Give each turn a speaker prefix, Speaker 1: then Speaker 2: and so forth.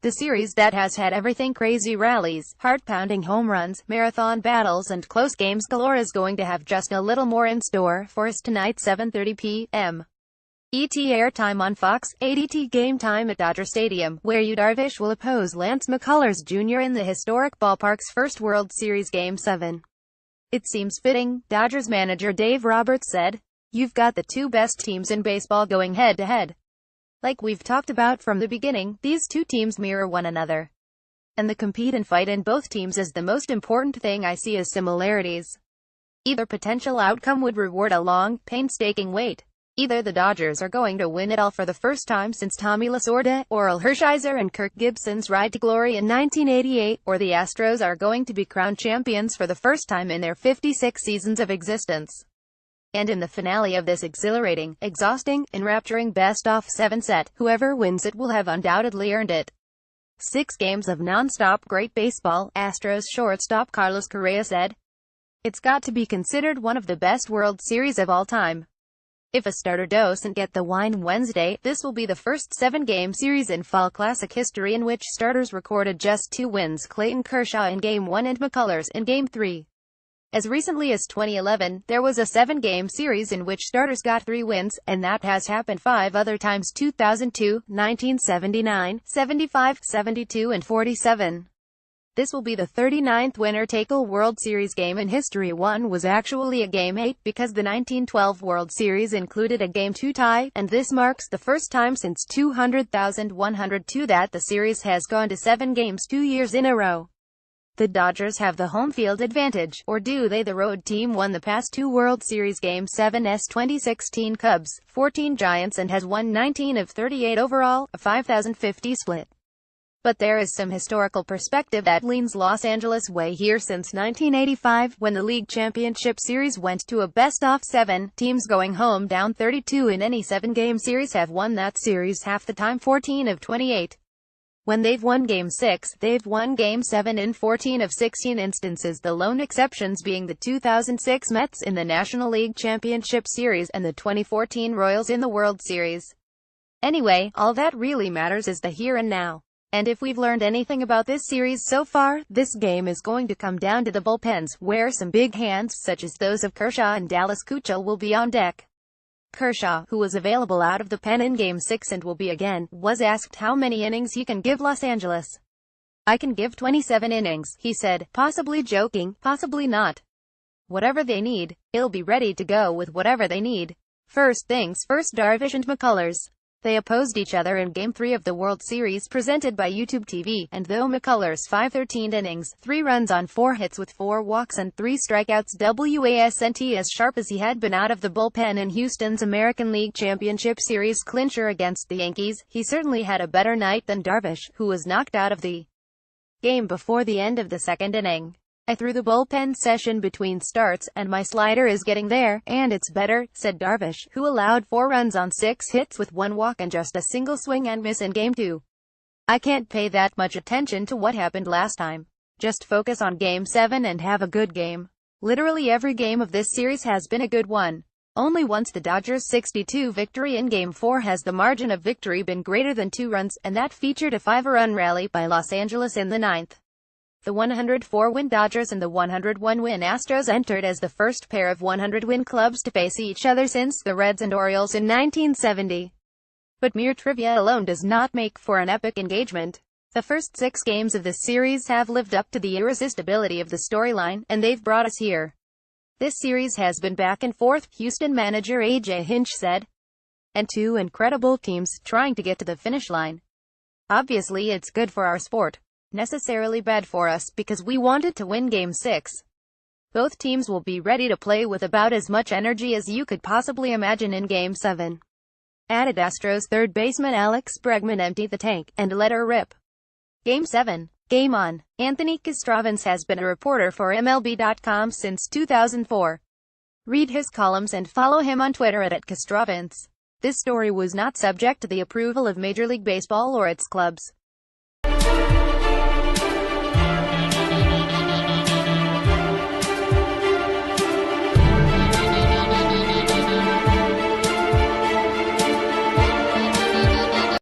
Speaker 1: The series that has had everything crazy rallies, heart-pounding home runs, marathon battles and close games galore is going to have just a little more in store for us tonight 7:30 p.m. ET airtime on Fox, 8 game time at Dodger Stadium, where Yu Darvish will oppose Lance McCullers Jr. in the historic ballpark's first World Series Game 7. It seems fitting, Dodgers manager Dave Roberts said. You've got the two best teams in baseball going head-to-head. Like we've talked about from the beginning, these two teams mirror one another. And the compete and fight in both teams is the most important thing I see as similarities. Either potential outcome would reward a long, painstaking wait. Either the Dodgers are going to win it all for the first time since Tommy Lasorda, Orel Hershiser and Kirk Gibson's ride to glory in 1988, or the Astros are going to be crowned champions for the first time in their 56 seasons of existence. And in the finale of this exhilarating, exhausting, enrapturing best-of-7 set, whoever wins it will have undoubtedly earned it. 6 games of non-stop great baseball, Astros shortstop Carlos Correa said. It's got to be considered one of the best World Series of all time. If a starter doesn't get the win Wednesday, this will be the first 7-game series in Fall Classic history in which starters recorded just 2 wins, Clayton Kershaw in Game 1 and McCullers in Game 3. As recently as 2011, there was a 7-game series in which starters got 3 wins, and that has happened 5 other times: 2002, 1979, 75, 72 and 47. This will be the 39th winner-take-all World Series game in history. One was actually a Game 8 because the 1912 World Series included a Game 2 tie, and this marks the first time since 200,102 that the series has gone to 7 games 2 years in a row. The Dodgers have the home field advantage, or do they? The road team won the past 2 World Series Game 7's 2016 Cubs, 14 Giants and has won 19 of 38 overall, a 5,050 split. But there is some historical perspective that leans Los Angeles' way here. Since 1985, when the League Championship Series went to a best-of-7, teams going home down 32 in any 7-game series have won that series half the time, 14 of 28. When they've won Game 6, they've won Game 7 in 14 of 16 instances, the lone exceptions being the 2006 Mets in the National League Championship Series and the 2014 Royals in the World Series. Anyway, all that really matters is the here and now. And if we've learned anything about this series so far, this game is going to come down to the bullpens, where some big hands, such as those of Kershaw and Dallas Keuchel, will be on deck. Kershaw, who was available out of the pen in Game 6 and will be again, was asked how many innings he can give Los Angeles. I can give 27 innings, he said, possibly joking, possibly not. Whatever they need, he'll be ready to go with whatever they need. First things first, Darvish and McCullers. They opposed each other in Game 3 of the World Series presented by YouTube TV, and though McCullers 5-13 innings, 3 runs on 4 hits with 4 walks and 3 strikeouts, wasn't as sharp as he had been out of the bullpen in Houston's American League Championship Series clincher against the Yankees, he certainly had a better night than Darvish, who was knocked out of the game before the end of the 2nd inning. I threw the bullpen session between starts, and my slider is getting there, and it's better, said Darvish, who allowed 4 runs on 6 hits with 1 walk and just a single swing and miss in Game 2. I can't pay that much attention to what happened last time. Just focus on Game 7 and have a good game. Literally every game of this series has been a good one. Only once the Dodgers' 6-2 victory in Game 4 has the margin of victory been greater than 2 runs, and that featured a 5-run rally by Los Angeles in the 9th. The 104-win Dodgers and the 101-win Astros entered as the first pair of 100-win clubs to face each other since the Reds and Orioles in 1970. But mere trivia alone does not make for an epic engagement. The first 6 games of this series have lived up to the irresistibility of the storyline, and they've brought us here. This series has been back and forth, Houston manager A.J. Hinch said. And 2 incredible teams trying to get to the finish line. Obviously it's good for our sport. Necessarily bad for us because we wanted to win Game 6. Both teams will be ready to play with about as much energy as you could possibly imagine in Game 7. Added Astros third baseman Alex Bregman emptied the tank and let her rip. Game 7. Game on. Anthony Castrovince has been a reporter for MLB.com since 2004. Read his columns and follow him on Twitter at @Castrovince. This story was not subject to the approval of Major League Baseball or its clubs.